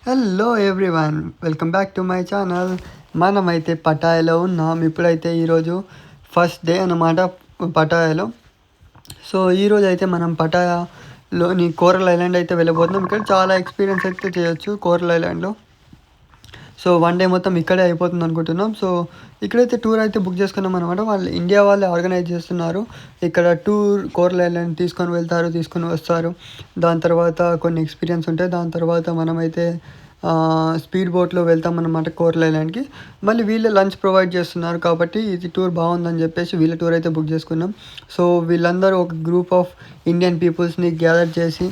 Hello everyone, welcome back to my channel. మనమైతే పటాయాలో ఉన్నాం. ఇప్పుడైతే ఈరోజు ఫస్ట్ డే అన్నమాట పటాయాలో. సో ఈరోజు అయితే మనం పటాయాలోని కోరల్ ఐలాండ్ అయితే వెళ్ళబోతున్నాం. ఇక్కడ చాలా ఎక్స్పీరియన్స్ అయితే చేయొచ్చు కోరల్ ఐలాండ్లో. సో వన్ డే మొత్తం ఇక్కడే అయిపోతుంది అనుకుంటున్నాం. సో ఇక్కడైతే టూర్ అయితే బుక్ చేసుకున్నాం అనమాట. వాళ్ళు ఇండియా వాళ్ళే ఆర్గనైజ్ చేస్తున్నారు. ఇక్కడ టూర్ కోరల్ ఐలాండ్ తీసుకొని వెళ్తారు, తీసుకొని వస్తారు. దాని తర్వాత కొన్ని ఎక్స్పీరియన్స్ ఉంటాయి. దాని తర్వాత మనమైతే స్పీడ్ బోట్లో వెళ్తాం అన్నమాట కోరల్ ఐలాండ్కి. మళ్ళీ వీళ్ళే లంచ్ ప్రొవైడ్ చేస్తున్నారు కాబట్టి ఇది టూర్ బాగుందని చెప్పేసి వీళ్ళ టూర్ అయితే బుక్ చేసుకున్నాం. సో వీళ్ళందరూ ఒక గ్రూప్ ఆఫ్ ఇండియన్ పీపుల్స్ని గ్యాదర్ చేసి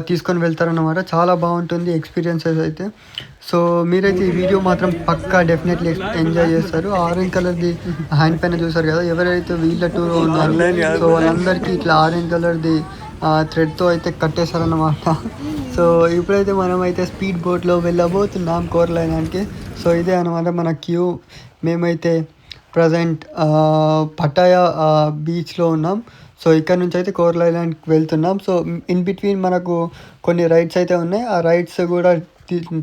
తీసుకొని వెళ్తారన్నమాట. చాలా బాగుంటుంది ఎక్స్పీరియన్సెస్ అయితే. సో మీరైతే ఈ వీడియో మాత్రం పక్కా డెఫినెట్లీ ఎంజాయ్ చేస్తారు. ఆరెంజ్ కలర్ది హ్యాండ్ పైన చూసారు కదా, ఎవరైతే వీళ్ళ టూర్ ఉన్నారు సో వాళ్ళందరికీ ఇట్లా ఆరెంజ్ కలర్ది థ్రెడ్తో అయితే కట్టేశారన్నమాట. సో ఇప్పుడైతే మనమైతే స్పీడ్ బోట్లో వెళ్ళబోతున్నాం కోరల్ ఐలాండ్కి. సో ఇదే అనమాట మన క్యూ. మేమైతే ప్రజెంట్ పటాయా బీచ్లో ఉన్నాం. సో ఇక్కడ నుంచి అయితే కోరల్ ఐలాండ్కి వెళ్తున్నాం. సో ఇన్ బిట్వీన్ మనకు కొన్ని రైడ్స్ అయితే ఉన్నాయి. ఆ రైడ్స్ కూడా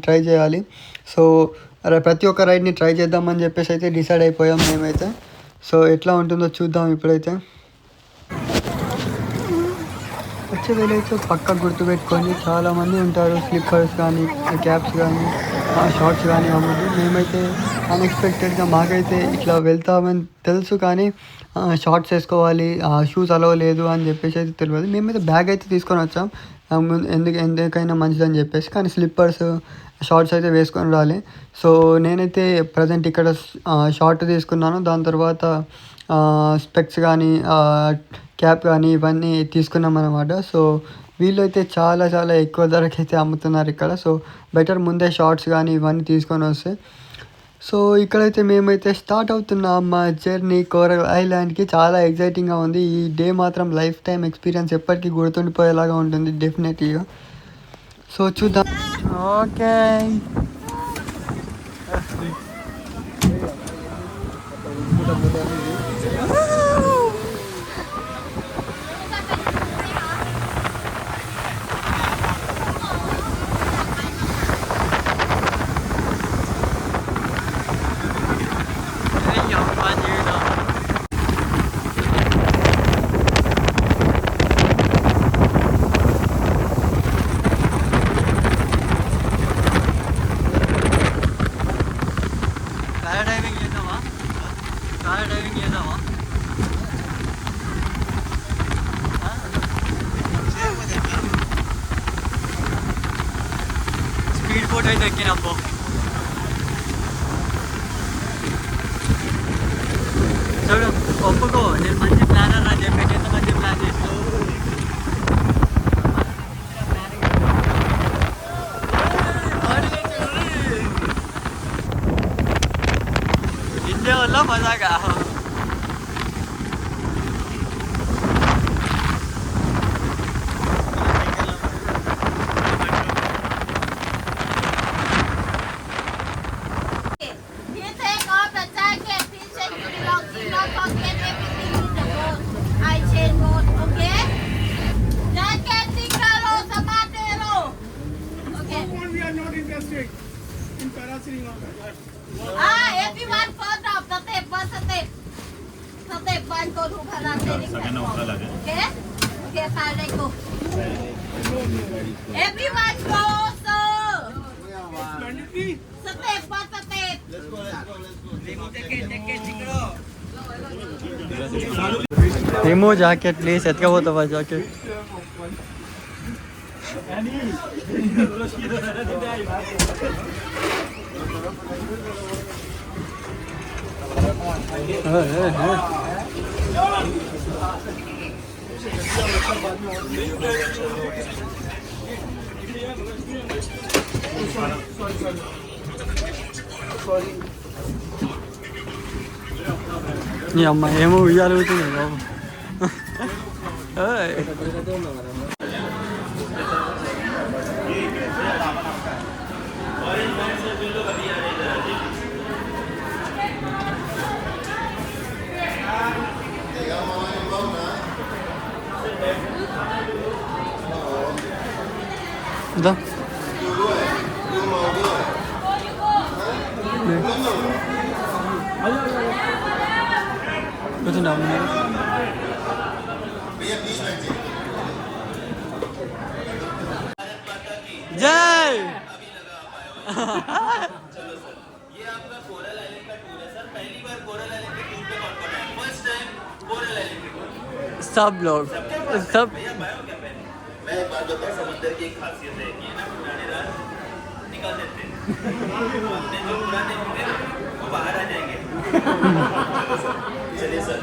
ట్రై చేయాలి. సో ప్రతి ఒక్క రైడ్ని ట్రై చేద్దామని చెప్పేసి అయితే డిసైడ్ అయిపోయాం మేమైతే. సో ఎట్లా ఉంటుందో చూద్దాం ఇప్పుడైతే. వచ్చే వేళైతే పక్క గుర్తుపెట్టుకొని చాలామంది ఉంటారు. స్లిప్పర్స్ కానీ, క్యాప్స్ కానీ, షార్ట్స్ కానీ అవ్వదు. మేమైతే అన్ఎక్స్పెక్టెడ్గా మాకైతే ఇట్లా వెళ్తామని తెలుసు కానీ షార్ట్స్ వేసుకోవాలి, షూస్ అలవ్ లేదు అని చెప్పేసి అయితే తెలియదు. మేమైతే బ్యాగ్ అయితే తీసుకొని వచ్చాం ఎందుకైనా మంచిదని చెప్పేసి. కానీ స్లిప్పర్స్, షార్ట్స్ అయితే వేసుకొని రాలి. సో నేనైతే ప్రజెంట్ ఇక్కడ షార్ట్ తీసుకున్నాను. దాని తర్వాత స్పెక్స్ కానీ, క్యాప్ కానీ ఇవన్నీ తీసుకున్నాం అనమాట. సో వీళ్ళైతే చాలా చాలా ఎక్కువ ధరకైతే అమ్ముతున్నారు ఇక్కడ. సో బెటర్ ముందే షార్ట్స్ కానీ ఇవన్నీ తీసుకొని వస్తే. సో ఇక్కడైతే మేమైతే స్టార్ట్ అవుతున్నాం మా జర్నీ కోరల్ ఐలాండ్కి. చాలా ఎగ్జైటింగ్గా ఉంది. ఈ డే మాత్రం లైఫ్ టైం ఎక్స్పీరియన్స్ ఎప్పటికీ గుర్తుండిపోయేలాగా ఉంటుంది డెఫినెట్లీగా. సో చూద్దాం. ఓకే స్పీడ్ బోట్ అయితే ఎక్కినప్పు. చూడు ఒప్పుకో, నేను మంచి ప్లానర్ అని చెప్పి ఎంత మంచి ప్లాన్ చేసాను. ఇండియా వల్ల మజాగా. Everyone first up, step one step. Step one go to parasailing platform. Okay? Okay, fine, let's go. Everyone go, sir. Step one step. Let's go. Remove jacket please. ఎత్తుకపోతావా jacket? నీ అమ్మ ఏమో ఉయ్యాలుగుతుంది బాబు. కూర్చుంటాం. జై सब लोग सब मैं एक बात बताऊं, समंदर की एक खासियत है कि ना पुराने राज निकल देते हैं अपने जो पुराने होंगे ना वो बाहर आ जाएंगे. चलिए सर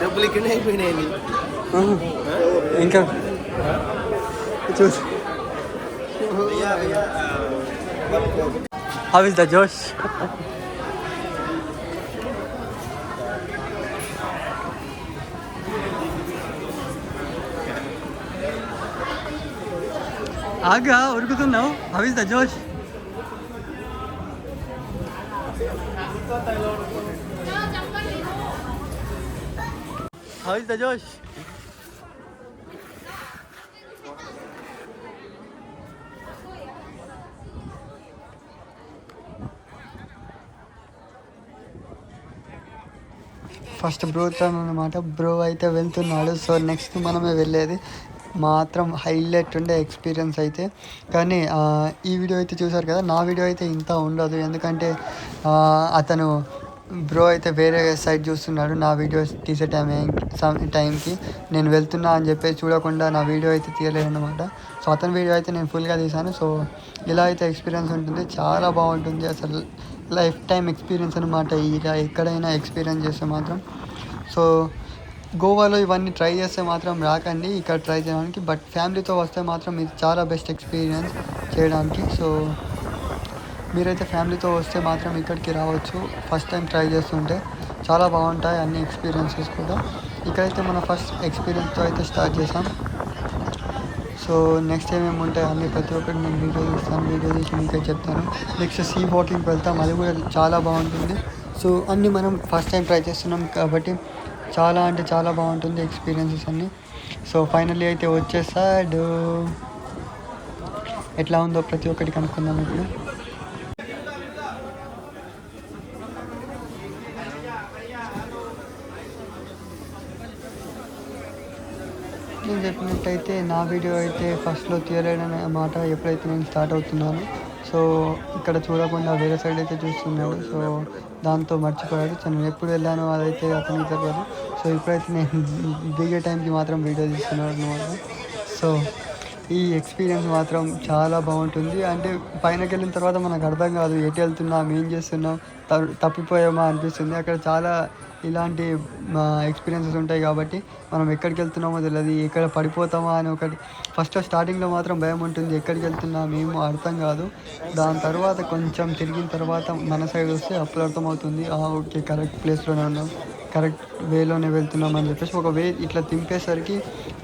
డబ్బులు ఇక్కడ అయిపోయినాయి ఇంకా చూసి How is the Josh? ఆగా ఉరుకుతున్నావు. How is the Josh? How is the Josh? First బ్రోతో అన్నమాట. బ్రో అయితే వెళ్తున్నాడు. సో నెక్స్ట్ మనమే వెళ్ళేది మాత్రం హైలైట్ ఉండే ఎక్స్పీరియన్స్ అయితే. కానీ ఈ వీడియో అయితే చూసారు కదా, నా వీడియో అయితే ఇంత ఉండదు. ఎందుకంటే అతను బ్రో అయితే వేరే సైడ్ చూస్తున్నాడు. నా వీడియో తీసే టైంకి నేను వెళ్తున్నా అని చెప్పి చూడకుండా నా వీడియో అయితే తీయలేదన్నమాట. సో అతని వీడియో అయితే నేను ఫుల్గా తీశాను. సో ఇలా అయితే ఎక్స్పీరియన్స్ ఉంటుంది, చాలా బాగుంటుంది. అసలు లైఫ్ టైం ఎక్స్పీరియన్స్ అనమాట. ఇలా ఎక్కడైనా ఎక్స్పీరియన్స్ చేస్తే మాత్రం. సో గోవాలో ఇవన్నీ ట్రై చేస్తే మాత్రం రాకండి ఇక్కడ ట్రై చేయడానికి. బట్ ఫ్యామిలీతో వస్తే మాత్రం ఇది చాలా బెస్ట్ ఎక్స్పీరియన్స్ చేయడానికి. సో మీరైతే ఫ్యామిలీతో వస్తే మాత్రం ఇక్కడికి రావచ్చు. ఫస్ట్ టైం ట్రై చేస్తుంటే చాలా బాగుంటాయి అన్ని ఎక్స్పీరియన్సెస్ కూడా. ఇక్కడైతే మన ఫస్ట్ ఎక్స్పీరియన్స్తో అయితే స్టార్ట్ చేసాం. సో నెక్స్ట్ ఏమేమి ఉంటాయి అన్నీ ప్రతి ఒక్కటి నేను వీడియో తీస్తాను. వీడియో తీసి మీకే చెప్తాను. నెక్స్ట్ సీ వాకింగ్కి వెళ్తాం, అది కూడా చాలా బాగుంటుంది. సో అన్నీ మనం ఫస్ట్ టైం ట్రై చేస్తున్నాం కాబట్టి చాలా అంటే చాలా బాగుంటుంది ఎక్స్పీరియన్సెస్ అన్నీ. సో ఫైనల్లీ అయితే వచ్చేసాడు. ఎట్లా ఉందో ప్రతి ఒక్కటి కనుక్కుందాం ఇప్పుడు. నేను చెప్పినట్టయితే నా వీడియో అయితే ఫస్ట్లో తీయలేడనే మాట ఎప్పుడైతే నేను స్టార్ట్ అవుతున్నాను. సో ఇక్కడ చూడకుండా వేరే సైడ్ అయితే చూస్తున్నాడు. సో దాంతో మర్చిపోయాడు. సో నేను ఎప్పుడు వెళ్ళానో అదైతే అతనికి తెలియదు. సో ఇప్పుడైతే నేను దిగే టైంకి మాత్రం వీడియో తీస్తున్నాడు అనమాట. సో ఈ ఎక్స్పీరియన్స్ మాత్రం చాలా బాగుంటుంది. అంటే పైనకి వెళ్ళిన తర్వాత మనకు అర్థం కాదు ఎటు వెళ్తున్నాం, ఏం చేస్తున్నాం, తప్పిపోయామా అనిపిస్తుంది. అక్కడ చాలా ఇలాంటి ఎక్స్పీరియన్సెస్ ఉంటాయి కాబట్టి మనం ఎక్కడికి వెళ్తున్నామో తెలియదు, ఎక్కడ పడిపోతామా అని ఒకటి ఫస్ట్ స్టార్టింగ్లో మాత్రం భయం ఉంటుంది. ఎక్కడికి వెళ్తున్నాం ఏమో అర్థం కాదు. దాని తర్వాత కొంచెం తిరిగిన తర్వాత మన సైడ్ వస్తే అప్పుడు అర్థమవుతుంది, ఓకే కరెక్ట్ ప్లేస్లోనే ఉన్నాం, కరెక్ట్ వేలోనే వెళ్తున్నాం అని చెప్పేసి. ఒక వే ఇట్లా తింపేసరికి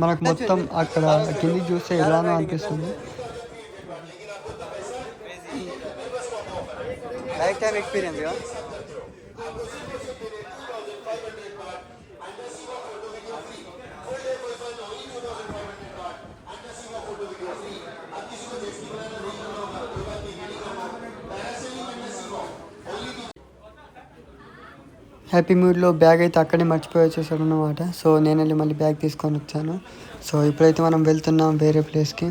మనకు మొత్తం అక్కడ కిందికి చూస్తే ఎలానో అనిపిస్తుంది. లైఫ్ టైం ఎక్స్పీరియన్స్గా హ్యాపీ మూడ్లో బ్యాగ్ అయితే అక్కడే మర్చిపోయి వచ్చేసాడు అన్నమాట. సో నేను వెళ్ళి మళ్ళీ బ్యాగ్ తీసుకొని వచ్చాను. సో ఇప్పుడైతే మనం వెళ్తున్నాం వేరే ప్లేస్కి.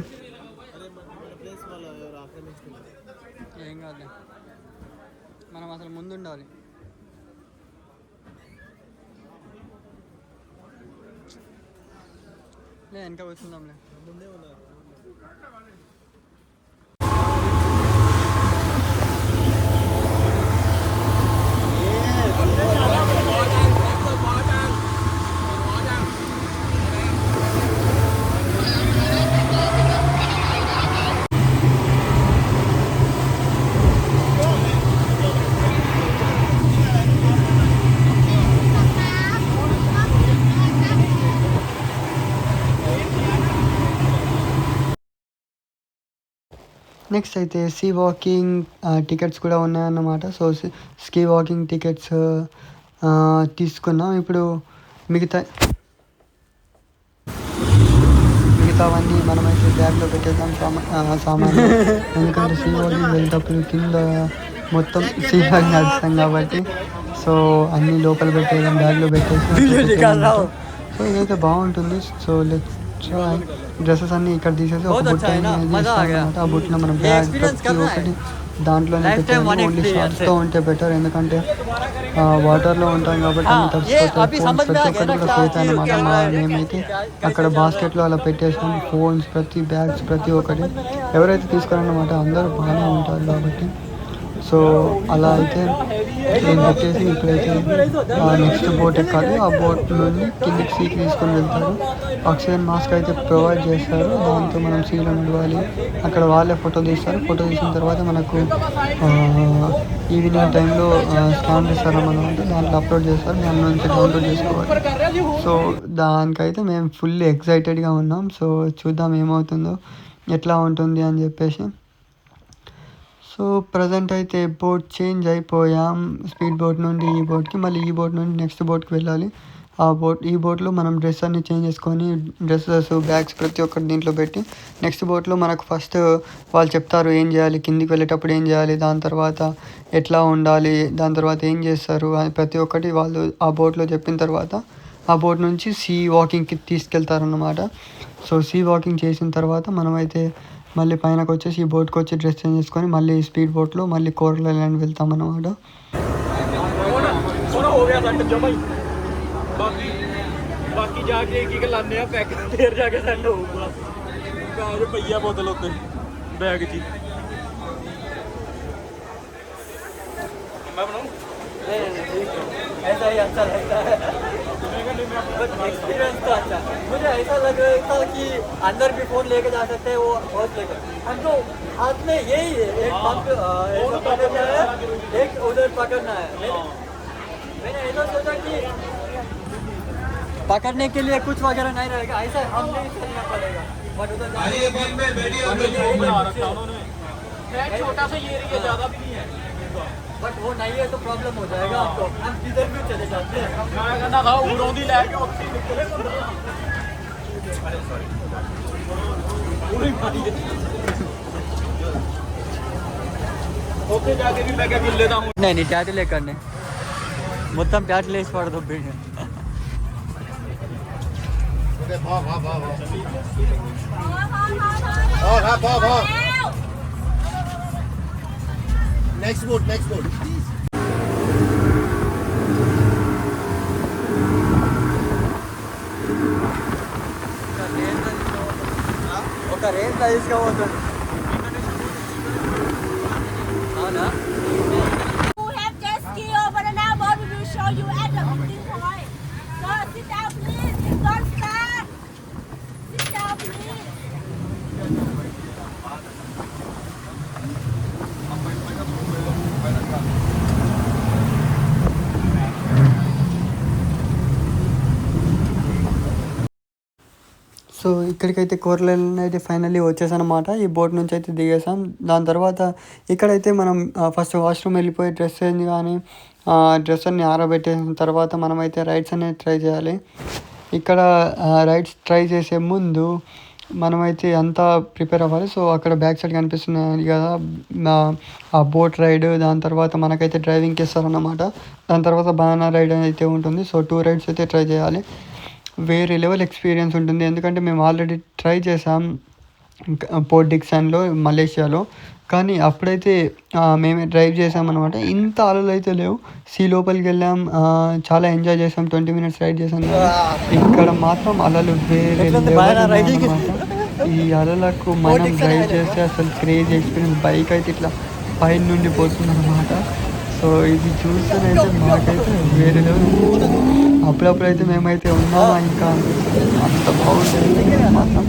ఏం కాదు, మనం అసలు ముందు ఉండాలి. వెనక కూర్చుందాంలే. నెక్స్ట్ అయితే సీ వాకింగ్ టికెట్స్ కూడా ఉన్నాయన్నమాట. సో స్కీ వాకింగ్ టికెట్స్ తీసుకున్నాం. ఇప్పుడు మిగతా మిగతావన్నీ మనమైతే బ్యాగ్లో పెట్టేద్దాం సామాన్లు. ఎందుకంటే సీ వాకింగ్ వెళ్ళేటప్పుడు కింద మొత్తం సీ వాకింగ్ నడుస్తాం కాబట్టి సో అన్నీ లోపల పెట్టేద్దాం, బ్యాగ్లో పెట్టేసి. సో ఇదైతే బాగుంటుంది. So let's try. డ్రెస్సెస్ అన్నీ ఇక్కడ తీసేసి ఒక బుట్ట అనమాట. ఆ బుట్టలో మనం బ్యాగ్ ప్రతి ఒక్కటి దాంట్లోనే పెట్టాలి. ఓన్లీ షార్ట్స్తో ఉంటే బెటర్, ఎందుకంటే వాటర్లో ఉంటాం కాబట్టి అన్ని తడిచిపోతాయి. ఫోన్స్ ప్రతి ఒక్కటి కూడా పోతాయి అనమాట. మేమైతే అక్కడ బాస్కెట్లో అలా పెట్టేసాం. ఫోన్స్ ప్రతి బ్యాగ్స్ ప్రతి ఒక్కటి ఎవరైతే తీసుకోవాలన్నమాట అందరూ బాగానే ఉంటారు కాబట్టి సో అలా అయితే నేను పెట్టేసి ఇప్పుడైతే నెక్స్ట్ బోట్ ఎక్కాలి. ఆ బోట్ నుండి కిందికి సీకి తీసుకొని వెళ్తారు. ఆక్సిజన్ మాస్క్ అయితే ప్రొవైడ్ చేస్తారు, దాంతో మనం సీలో నడవాలి. అక్కడ వాళ్ళే ఫోటో తీస్తారు. ఫోటో తీసిన తర్వాత మనకు ఈవినింగ్ టైంలో స్కాన్ చేస్తారన్నమాట. దాంట్లో అప్లోడ్ చేస్తారు, దాని నుంచి డౌన్లోడ్ చేసుకోవాలి. సో దానికైతే మేము ఫుల్ ఎక్సైటెడ్గా ఉన్నాం. సో చూద్దాం ఏమవుతుందో, ఎట్లా ఉంటుంది అని చెప్పేసి. సో ప్రజెంట్ అయితే బోట్ చేంజ్ అయిపోయాం. స్పీడ్ బోట్ నుండి ఈ బోట్కి, మళ్ళీ ఈ బోట్ నుండి నెక్స్ట్ బోట్కి వెళ్ళాలి. ఈ బోట్లో మనం డ్రెస్ అన్ని చేంజ్ చేసుకొని డ్రెస్సెస్ బ్యాగ్స్ ప్రతి ఒక్కటి దీంట్లో పెట్టి నెక్స్ట్ బోట్లో మనకు ఫస్ట్ వాళ్ళు చెప్తారు ఏం చేయాలి, కిందికి వెళ్ళేటప్పుడు ఏం చేయాలి, దాని తర్వాత ఎట్లా ఉండాలి, దాని తర్వాత ఏం చేస్తారు అని ప్రతి ఒక్కటి వాళ్ళు ఆ బోట్లో చెప్పిన తర్వాత ఆ బోట్ నుంచి సీ వాకింగ్కి తీసుకెళ్తారన్నమాట. సో సీ వాకింగ్ చేసిన తర్వాత మనమైతే మళ్ళీ పైనకి వచ్చేసి ఈ బోట్కి వచ్చి డ్రెస్ చేంజ్ చేసుకొని మళ్ళీ స్పీడ్ బోట్లో మళ్ళీ కోరల్ ఐలాండ్ వెళ్తాం అన్నమాట. ऐसा ही अच्छा लगता है, बट एक्सपीरियंस तो अच्छा। मुझे ऐसा लग रहा था कि अंदर भी फ़ोन लेके जा सकते हैं, वो बहुत लेकर हम तो हाथ में यही है, एक पंप ऐसा पकड़ना है, एक उधर पकड़ना है। मैंने ऐसा सोचा कि पकड़ने के लिए कुछ वगैरह नहीं रहेगा, ऐसा हम नहीं चलना पड़ेगा। बट उधर छोटा सा ये रही है, ज़्यादा भी नहीं है, बट वो नहीं है तो प्रॉब्लम हो जाएगा आपको। हम किधर भी चले जाते हैं, मैं कहना था उड़ौंदी लेके ओके निकले ओके जाके भी मैं क्या गिन लेता हूं। नहीं टैटू लेकर नहीं, మొత్తం ట్యాటూలు వేసి పడదొబ్బిండు. ఓకే బా బా బా బా బా నెక్స్ట్ బోట్ ఒక రేంజ్ తీసుకోబోతుంది. అవునా? You have jet ski over there now, but we will show you at the meeting point. So sit down, please. Don't start. Sit down, please. So ఇక్కడికైతే కోరల్ ఐలాండ్ అయితే finally వచ్చేసానమాట. ఈ boat నుంచి అయితే దిగేసాం. దాని తర్వాత ఇక్కడైతే మనం ఫస్ట్ వాష్రూమ్ వెళ్ళిపోయి డ్రెస్ చేంజ్ కానీ డ్రెస్ అన్ని ఆరబెట్టేసిన తర్వాత మనమైతే రైడ్స్ అనేది ట్రై చేయాలి. ఇక్కడ రైడ్స్ ట్రై చేసే ముందు మనమైతే అంతా ప్రిపేర్ అవ్వాలి. సో అక్కడ బ్యాక్ సైడ్ కనిపిస్తున్నాయి కదా ఆ బోట్ రైడ్, దాని తర్వాత మనకైతే డ్రైవింగ్కి ఇస్తారన్నమాట. దాని తర్వాత బనానా రైడ్ అయితే ఉంటుంది. సో 2 రైడ్స్ అయితే ట్రై చేయాలి. వేరే లెవెల్ ఎక్స్పీరియన్స్ ఉంటుంది, ఎందుకంటే మేము ఆల్రెడీ ట్రై చేసాం పోర్ట్ డిక్సన్లో మలేషియాలో. కానీ అప్పుడైతే మేమే డ్రైవ్ చేసామన్నమాట. ఇంత అలలు అయితే లేవు. సీ లోపలికి వెళ్ళాం, చాలా ఎంజాయ్ చేసాం, 20 minutes రైడ్ చేసాం. ఇక్కడ మాత్రం అలలు వేరే లెవెల్ అన్నమాట. ఈ అలలకు మనం డ్రైవ్ చేస్తే అసలు క్రేజీ ఎక్స్పీరియన్స్. బైక్ అయితే ఇట్లా పైన నుండి పోతుంది అన్నమాట. సో ఇది చూస్తేనైతే మాకైతే వేరే లెవెల్. అప్పుడప్పుడైతే మేమైతే ఉన్నామా ఇంకా అంత బాగుంటుంది మాత్రం.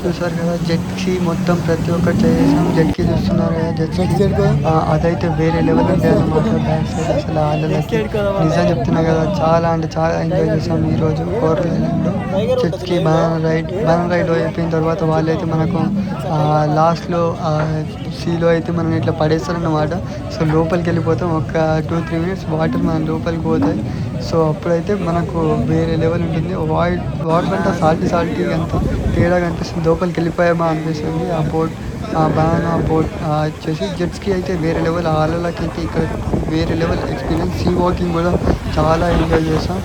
చూసారు కదా జెట్కి మొత్తం ప్రతి ఒక్కటి చేసాం. జెట్కి చూస్తున్నారు కదా, జెట్కి అదైతే వేరే లెవెల్ ఉండే అన్నమాట. బ్యాక్ సైడ్ అసలు ఆడలకి నిజం చెప్తున్నా కదా, చాలా అంటే చాలా ఎంజాయ్ చేసాం ఈరోజు కోరల్ ఐలాండ్లో. జెట్కి బనానా రైడ్ అయిపోయిన తర్వాత వాళ్ళైతే మనకు లాస్ట్లో సీలో అయితే మనం ఇట్లా పడేస్తారన్నమాట. సో లోపలికి వెళ్ళిపోతాం. ఒక 2-3 minutes వాటర్ మన లోపలికి పోతాయి. సో అప్పుడైతే మనకు వేరే లెవెల్ ఉంటుంది. వాటర్ అంతా సాల్టీ అంత తేడా కనిపిస్తుంది. లోపలికి వెళ్ళిపోయామా అనిపిస్తుంది. ఆ బోట్ ఆ బనానా బోట్ వచ్చేసి జెట్స్కి అయితే వేరే లెవెల్, అలలకి అయితే ఇక్కడ వేరే లెవెల్ ఎక్స్పీరియన్స్. సీ వాకింగ్ కూడా చాలా ఎంజాయ్ చేసాం.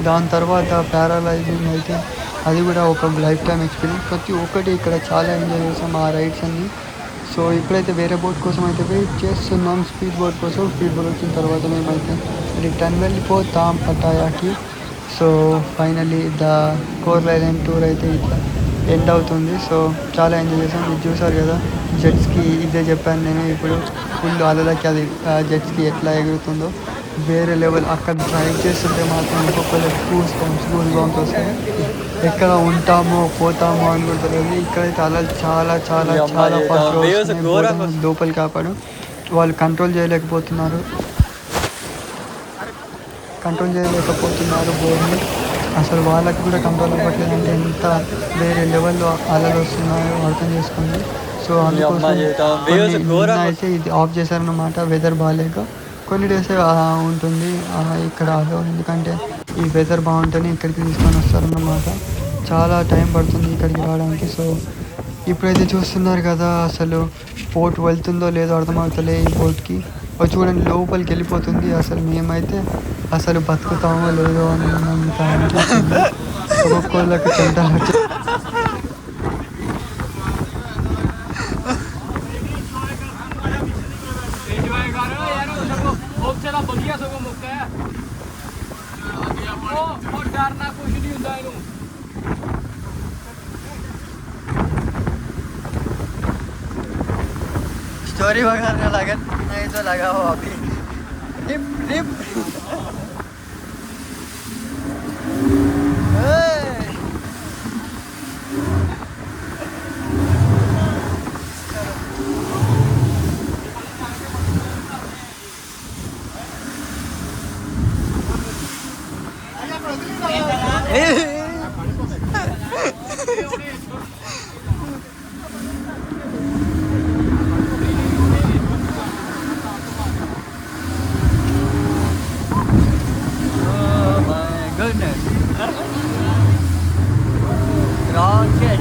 దాని తర్వాత పారాలైజింగ్ అయితే అది కూడా ఒక లైఫ్ టైం ఎక్స్పీరియన్స్. ప్రతి ఒక్కటి ఇక్కడ చాలా ఎంజాయ్ చేసాం ఆ రైడ్స్ అన్నీ. సో ఇప్పుడైతే వేరే బోట్ కోసం అయితే వెయిట్ చేస్తున్నాం, స్పీడ్ బోట్ కోసం. స్పీడ్ బోట్ వచ్చిన తర్వాత మేమైతే రిటర్న్ వెళ్ళిపోతాం పటాయాకి. So finally the coral island tour అయితే ఇట్లా ఎండ్ అవుతుంది. సో చాలా ఎంజాయ్ చేసాం. మీరు చూసారు కదా జెట్స్కి, ఇదే చెప్పాను నేను ఇప్పుడు. ఫుల్ అలలకి అది జెట్స్కి ఎట్లా ఎగురుతుందో వేరే లెవెల్. అక్కడ డ్రైవ్ చేస్తుంటే మాత్రం ఒక్కొక్కరికి గూస్ బంప్స్ వస్తాయి. ఎక్కడ ఉంటామో పోతామో అనుకుంటారు. ఇక్కడైతే అలలు చాలా చాలా చాలా ఫాస్ట్ లోపలి కాపాడు. వాళ్ళు కంట్రోల్ చేయలేకపోతున్నారు బోర్డ్ని. అసలు వాళ్ళకి కూడా కంట్రోల్ అవ్వట్లేదు. అంటే ఎంత వేరే లెవెల్లో అలలు వస్తున్నాయో అర్థం చేసుకోండి. సో అందుకోసం అయితే ఇది ఆఫ్ చేశారన్నమాట. వెదర్ బాగాలేక కొన్ని డేస్ ఉంటుంది ఇక్కడ అలో. ఎందుకంటే ఈ వెదర్ బాగుంటేనే ఇక్కడికి తీసుకొని వస్తారన్నమాట. చాలా టైం పడుతుంది ఇక్కడికి రావడానికి. సో ఇప్పుడైతే చూస్తున్నారు కదా అసలు బోట్ వెళ్తుందో లేదో అర్థమవుతలే ఈ బోట్కి. చూడండి లోపలికి వెళ్ళిపోతుంది. అసలు మేమైతే అసలు బతుకుతామో లేదో అని అనిపిస్తుంది. ఒక్కొక్కళ్ళకి చెంటలు వచ్చి स्टोरी वगैरह लगा नहीं तो लगा हो अभी डिप डिप rocket.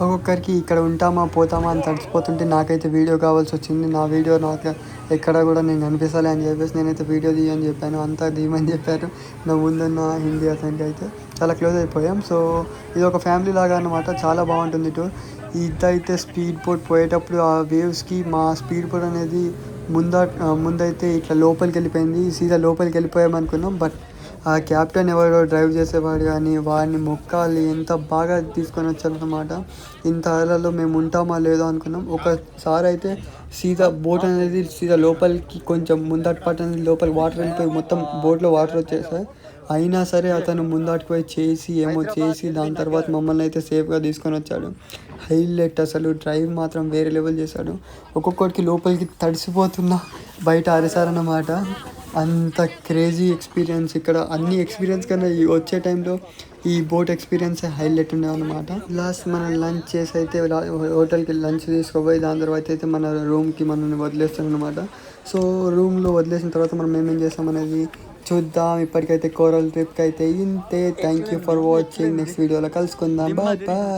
ఒక్కొక్కరికి ఇక్కడ ఉంటామా పోతామా అని తడిచిపోతుంటే నాకైతే వీడియో కావాల్సి వచ్చింది. నా వీడియో నాకు ఎక్కడ కూడా నేను కనిపిస్తాలే అని చెప్పేసి నేనైతే వీడియో తీయని చెప్పాను. అంతా తీయమని చెప్పారు. నా ముందున్న హిందీ అతనికి అయితే చాలా క్లోజ్ అయిపోయాం. సో ఇది ఒక ఫ్యామిలీ లాగా అన్నమాట. చాలా బాగుంటుంది టూర్. ఇదైతే స్పీడ్ బోట్ పోయేటప్పుడు ఆ వేవ్స్కి మా స్పీడ్ బోట్ అనేది ముందైతే ఇట్లా లోపలికి వెళ్ళిపోయింది. సీదా లోపలికి వెళ్ళిపోయామనుకున్నాం. బట్ ఆ క్యాప్టెన్ ఎవరో డ్రైవ్ చేసేవాడు కానీ వాడిని మొక్కాలి, ఎంత బాగా తీసుకొని వచ్చారన్నమాట. ఇంత అలలో మేము ఉంటామా లేదో అనుకున్నాం. ఒకసారి అయితే సీదా బోట్ అనేది సీదా లోపలికి కొంచెం ముందటి పాటు అనేది లోపలికి వాటర్ వెళ్ళిపోయి మొత్తం బోట్లో వాటర్ వచ్చేసాయి. అయినా సరే అతను ముందటికి పోయి చేసి దాని తర్వాత మమ్మల్ని అయితే సేఫ్గా తీసుకొని వచ్చాడు. హైలైట్ అసలు డ్రైవ్ మాత్రం వేరే లెవెల్ చేశాడు. ఒక్కొక్కటికి లోపలికి తడిసిపోతున్నా బయట అరిసారన్నమాట. అంత క్రేజీ ఎక్స్పీరియన్స్. ఇక్కడ అన్ని ఎక్స్పీరియన్స్ కన్నా వచ్చే టైంలో ఈ బోట్ ఎక్స్పీరియన్స్ హైలైట్ ఉండే అనమాట. లాస్ట్ మనం లంచ్ చేసి అయితే హోటల్కి లంచ్ తీసుకోపోయి దాని తర్వాత అయితే మన రూమ్కి మనల్ని వదిలేస్తాం అనమాట. సో రూమ్లో వదిలేసిన తర్వాత మనం ఏమేం చేస్తామనేది చూద్దాం. ఇప్పటికైతే కోరల్ ట్రిప్కి అయితే ఇంతే. Thank you for watching. Next వీడియోలో కలుసుకుందాం. Bye bye.